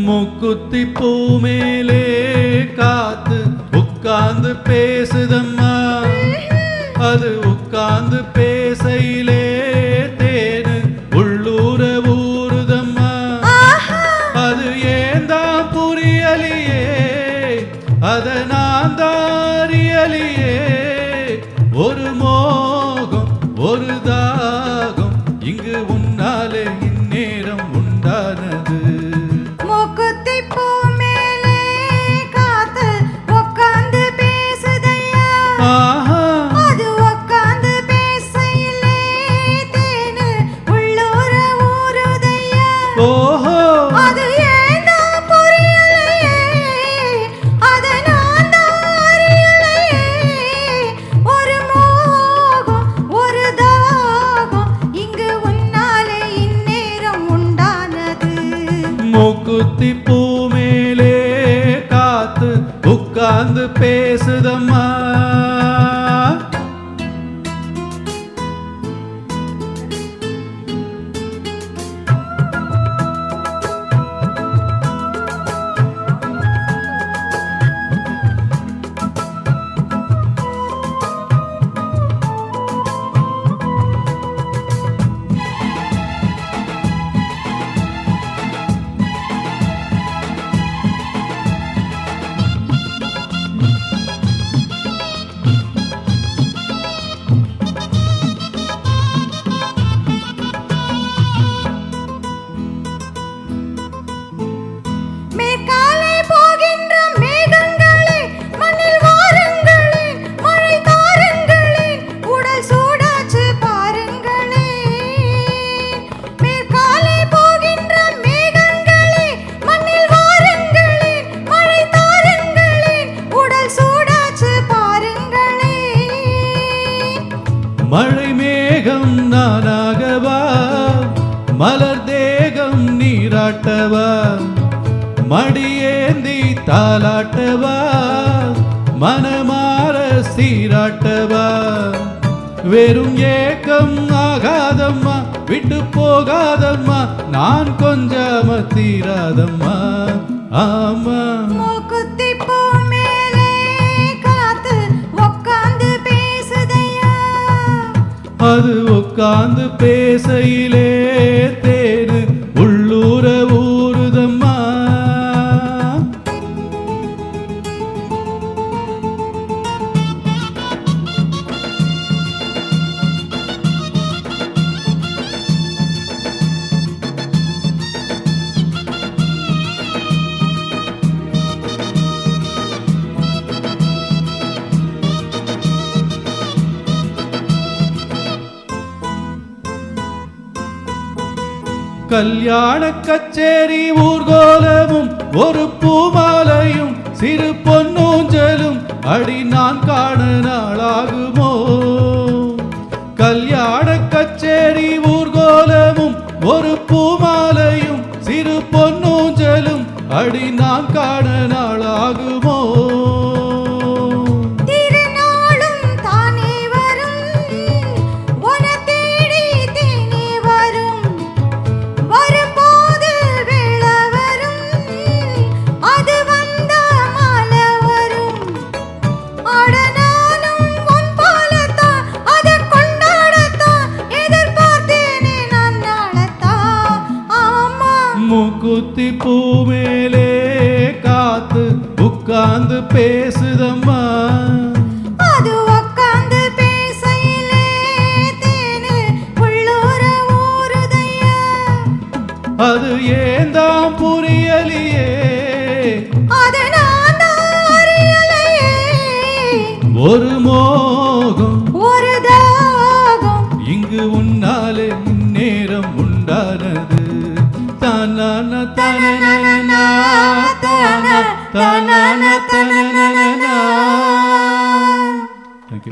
மூக்குத்தி பூ மேலே காத்து உட்கார்ந்து பேசுதம்மா. அது உட்கார்ந்து பேசையிலே தேனு உள்ளூர ஊறுதம்மா. அது ஏந்தான் புரியலியே, அத நான் தாரியலியே. ஒரு மோகம் ஒரு தாகம் இங்கு உன்னாலே இந்நேரம் உண்டானது. மூக்குத்தி பூ மேலே காத்து உட்கார்ந்து பேசுதையா. அது உட்கார்ந்து பேசையிலே தேனு உள்ளூர ஊறுதையா. ஓஹோ, அது ஏனோ புரியலையே, அத நான் அறியலையே. ஒரு மோகம் ஒரு தாகம் இங்கு உன்னாலே இந்நேரம் உண்டானது. மூக்குத்தி பூ மேலே காத்து உட்கார்ந்து பேசுதம்மா. மேற்காலே போகின்ற மேகங்களே, மண்ணில் வாருங்களே, மழை தாருங்களே, உடல் சூடாச்சு பாருங்களே. மேற்காலே போகின்ற மேகங்களே, மண்ணில் வாருங்களே, மழை தாருங்களே, உடல் சூடாச்சு பாருங்களே. மழை மேகம் நானாகவா, மலர் தேகம் நீராட்டவா, மடியேந்தி தாலாட்டவா, மனமாற சீராட்டவா. வெறும் ஏக்கம் ஆகாதம்மா, விட்டு போகாதம்மா, நான் கொஞ்சம தீராதம்மா. ஆமா, மூக்குத்தி பூ மேலே காத்து உட்கார்ந்து பேசுதையா. அது உட்கார்ந்து பேசையிலே தேனு உள்ளூர ஊறுதம்மா. கல்யாண கச்சேரி ஊர்கோலமும் ஒரு பூமாலையும் சிறு பொன்னூஞ்சலும் அடி நான் காண நாளாகுமோ. கல்யாண கச்சேரி ஊர்கோலமும் ஒரு பூமாலையும் சிறு பொன்னூஞ்சலும் அடி நான் காண நாளாகுமோ. திருநாளும் தானே வரும், உன்னை தேடி தேனே வரும். வரும்போது வேளை வரும், அது வந்தா மாலை வரும். அட நானும் உன் போலத்தான், அதை கொண்டாடத்தான் எதிர்பார்த்தேனே நான் நாளத்தான். ஆமா, மூக்குத்தி பூ மேலே காத்து உட்கார்ந்து பேசுதம்மா. அது உட்கார்ந்து பேசையிலே தேனு உள்ளூர ஊறுதையா. அது ஏந்தான் புரியலியே, அத நான் அறியலையே. ஒரு மோகம் ஒரு தாகம் இங்கு உன்னாலே இந்நேரம் உண்டானது. தனன தனன தனன தனன தனன